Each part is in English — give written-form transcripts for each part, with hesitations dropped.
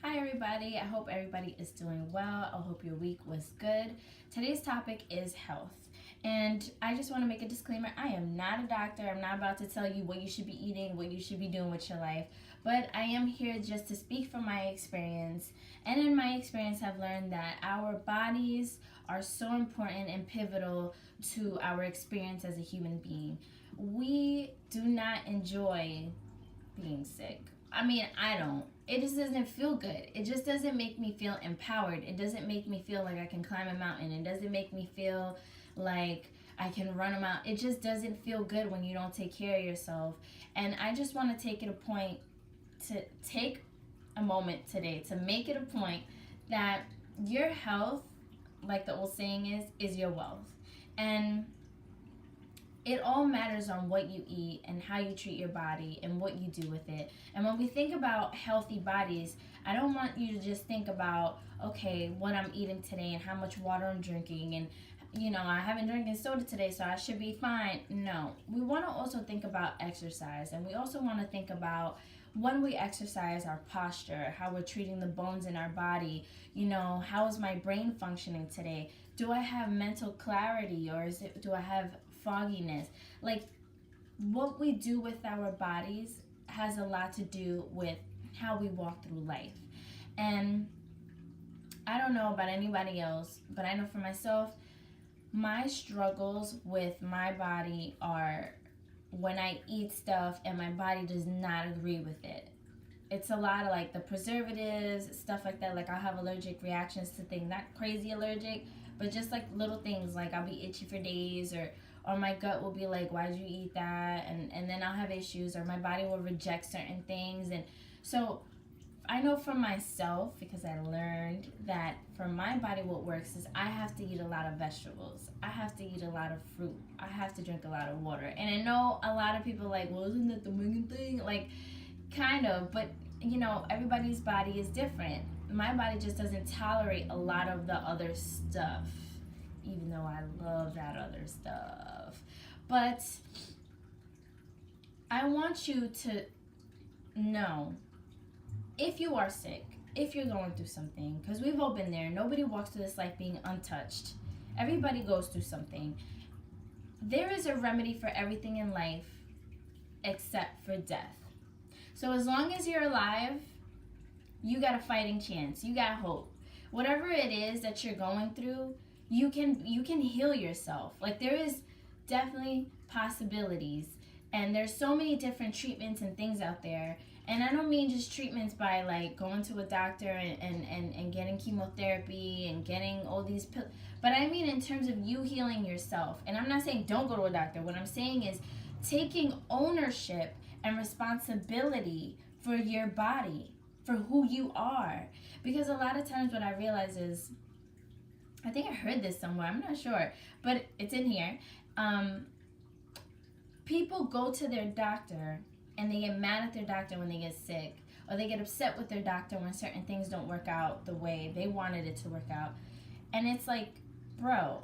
Hi, everybody. I hope everybody is doing well. I hope your week was good. Today's topic is health. And I just want to make a disclaimer. I am not a doctor. I'm not about to tell you what you should be eating, what you should be doing with your life. But I am here just to speak from my experience. And in my experience, I've learned that our bodies are so important and pivotal to our experience as a human being. We do not enjoy being sick. I mean, I don't. It just doesn't feel good. It just doesn't make me feel empowered. It doesn't make me feel like I can climb a mountain. It doesn't make me feel like I can run a mountain. It just doesn't feel good when you don't take care of yourself. And I just want to take it a point to take a moment today to make it a point that your health, like the old saying is your wealth. And it all matters on what you eat and how you treat your body and what you do with it. And when we think about healthy bodies, I don't want you to just think about, okay, what I'm eating today and how much water I'm drinking and I haven't drinking soda today, so I should be fine. No, we want to also think about exercise, and we also want to think about when we exercise, our posture, how we're treating the bones in our body. How is my brain functioning today? Do I have mental clarity, or do I have fogginess? Like, what we do with our bodies has a lot to do with how we walk through life. And I don't know about anybody else, but I know for myself, my struggles with my body are when I eat stuff and my body does not agree with it. It's a lot of like the preservatives, stuff like that. Like, I'll have allergic reactions to things, not crazy allergic, but just like little things, like I'll be itchy for days, or my gut will be like, why'd you eat that? And then I'll have issues, or my body will reject certain things. And so I know for myself, because I learned that for my body, what works is I have to eat a lot of vegetables. I have to eat a lot of fruit. I have to drink a lot of water. And I know a lot of people are like, well, isn't that the main thing? Like, kind of, but everybody's body is different. My body just doesn't tolerate a lot of the other stuff, even though I love that other stuff. But I want you to know, if you are sick, if you're going through something, because we've all been there. Nobody walks through this life being untouched. Everybody goes through something. There is a remedy for everything in life except for death. So as long as you're alive, you got a fighting chance. You got hope. Whatever it is that you're going through, you can heal yourself. Like, there is definitely possibilities, and there's so many different treatments and things out there. And I don't mean just treatments by like going to a doctor and getting chemotherapy and getting all these pills, but I mean in terms of you healing yourself. And I'm not saying don't go to a doctor. What I'm saying is taking ownership and responsibility for your body, for who you are. Because a lot of times what I realize is, I think I heard this somewhere, I'm not sure, but it's in here. People go to their doctor and they get mad at their doctor when they get sick, or they get upset with their doctor when certain things don't work out the way they wanted it to work out. And it's like, bro,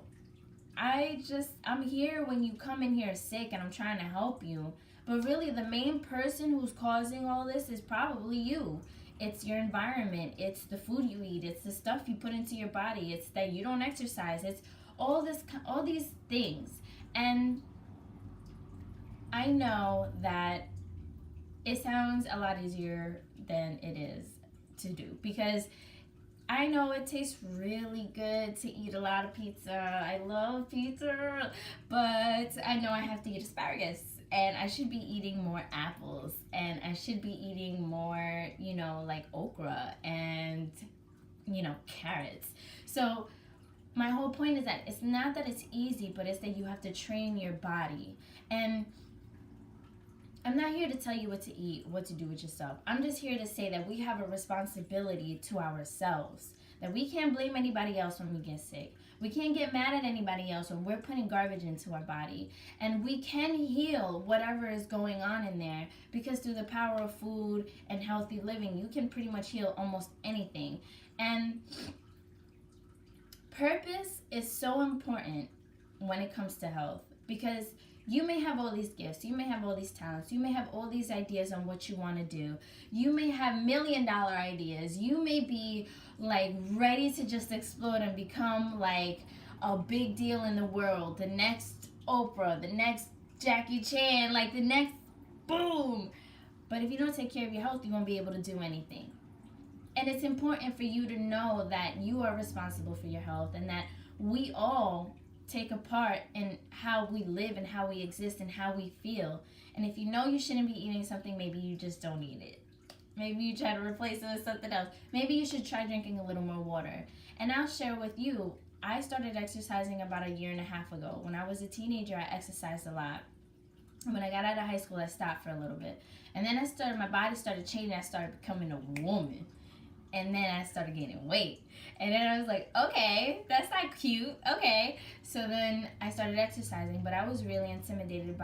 I'm here when you come in here sick and I'm trying to help you. But really, the main person who's causing all this is probably you. It's your environment. It's the food you eat. It's the stuff you put into your body. It's that you don't exercise. It's all these things. And I know that it sounds a lot easier than it is to do, because I know it tastes really good to eat a lot of pizza. I love pizza, but I know I have to eat asparagus, and I should be eating more apples, and I should be eating more, like okra and, carrots. So my whole point is that it's not that it's easy, but it's that you have to train your body. And I'm not here to tell you what to eat, what to do with yourself. I'm just here to say that we have a responsibility to ourselves. That we can't blame anybody else when we get sick. We can't get mad at anybody else when we're putting garbage into our body. And we can heal whatever is going on in there, because through the power of food and healthy living, you can pretty much heal almost anything. And purpose is so important when it comes to health, because You may have all these gifts, you may have all these talents, you may have all these ideas on what you want to do. You may have $1,000,000 ideas. You may be like ready to just explode and become like a big deal in the world. The next Oprah, the next Jackie Chan, like the next boom. But if you don't take care of your health, you won't be able to do anything. And it's important for you to know that you are responsible for your health and that we all take a part in how we live and how we exist and how we feel. And if you know you shouldn't be eating something, maybe you just don't eat it. Maybe you try to replace it with something else. Maybe you should try drinking a little more water. And I'll share with you, I started exercising about 1.5 years ago. When I was a teenager, I exercised a lot. When I got out of high school, I stopped for a little bit. And then my body started changing. I started becoming a woman. And then I started gaining weight. And then I was like, okay, that's not cute. Okay. So then I started exercising, but I was really intimidated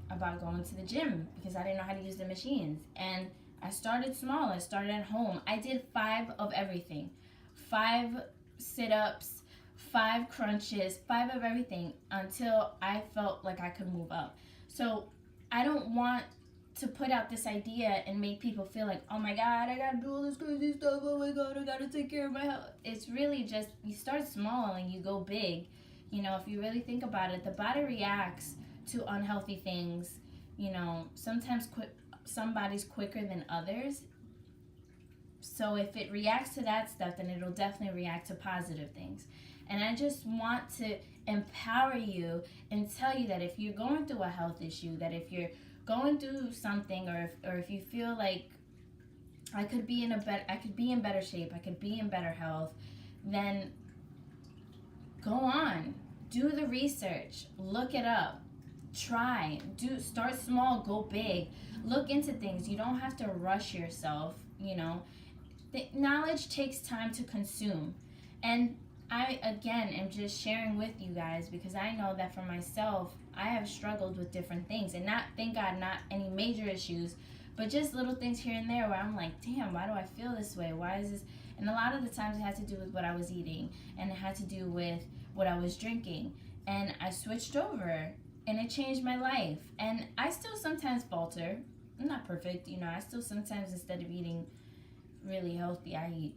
about going to the gym because I didn't know how to use the machines. And I started small. I started at home. I did 5 of everything. 5 sit-ups, 5 crunches, 5 of everything until I felt like I could move up. So I don't want to put out this idea and make people feel like, oh my God, I gotta do all this crazy stuff. Oh my God, I gotta take care of my health. It's really just, you start small and you go big. You know, if you really think about it, the body reacts to unhealthy things. You know, sometimes some bodies quicker than others. So if it reacts to that stuff, then it'll definitely react to positive things. And I just want to empower you and tell you that if you're going through a health issue, that if you're going through something, or if you feel like I could be in better shape, I could be in better health, then go on, do the research, look it up, start small, go big, look into things. You don't have to rush yourself. You know, the knowledge takes time to consume, and I, again, am just sharing with you guys because I know that for myself, I have struggled with different things. And thank God, not any major issues, but just little things here and there where I'm like, damn, why do I feel this way? Why is this? And a lot of the times it had to do with what I was eating, and it had to do with what I was drinking. And I switched over, and it changed my life. And I still sometimes falter. I'm not perfect, you know. I still sometimes, instead of eating really healthy, I eat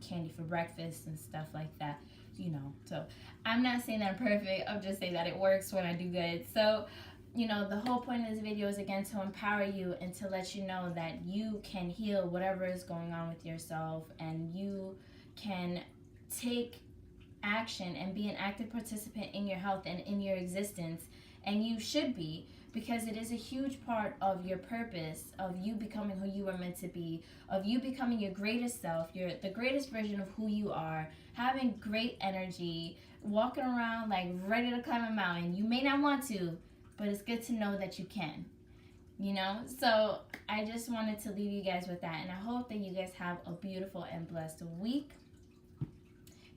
candy for breakfast and stuff like that, you know. So I'm not saying that I'm perfect. I'm just saying that it works when I do good. So, you know, the whole point of this video is, again, to empower you and to let you know that you can heal whatever is going on with yourself, and you can take action and be an active participant in your health and in your existence. And you should be, because it is a huge part of your purpose, of you becoming who you are meant to be, of you becoming your greatest self, the greatest version of who you are, having great energy, walking around like ready to climb a mountain. You may not want to, but it's good to know that you can, you know? So I just wanted to leave you guys with that, and I hope that you guys have a beautiful and blessed week,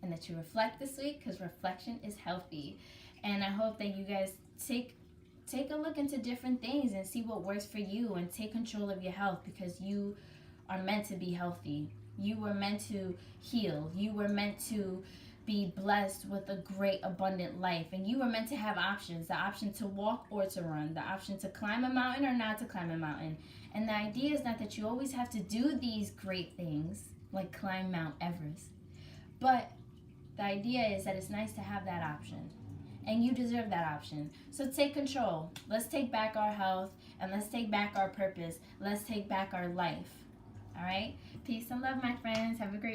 and that you reflect this week, because reflection is healthy. And I hope that you guys take a look into different things and see what works for you, and take control of your health, because you are meant to be healthy. You were meant to heal. You were meant to be blessed with a great, abundant life. And you were meant to have options, the option to walk or to run, the option to climb a mountain or not to climb a mountain. And the idea is not that you always have to do these great things, like climb Mount Everest. But the idea is that it's nice to have that option. And you deserve that option. So take control. Let's take back our health, and let's take back our purpose. Let's take back our life. All right? Peace and love, my friends. Have a great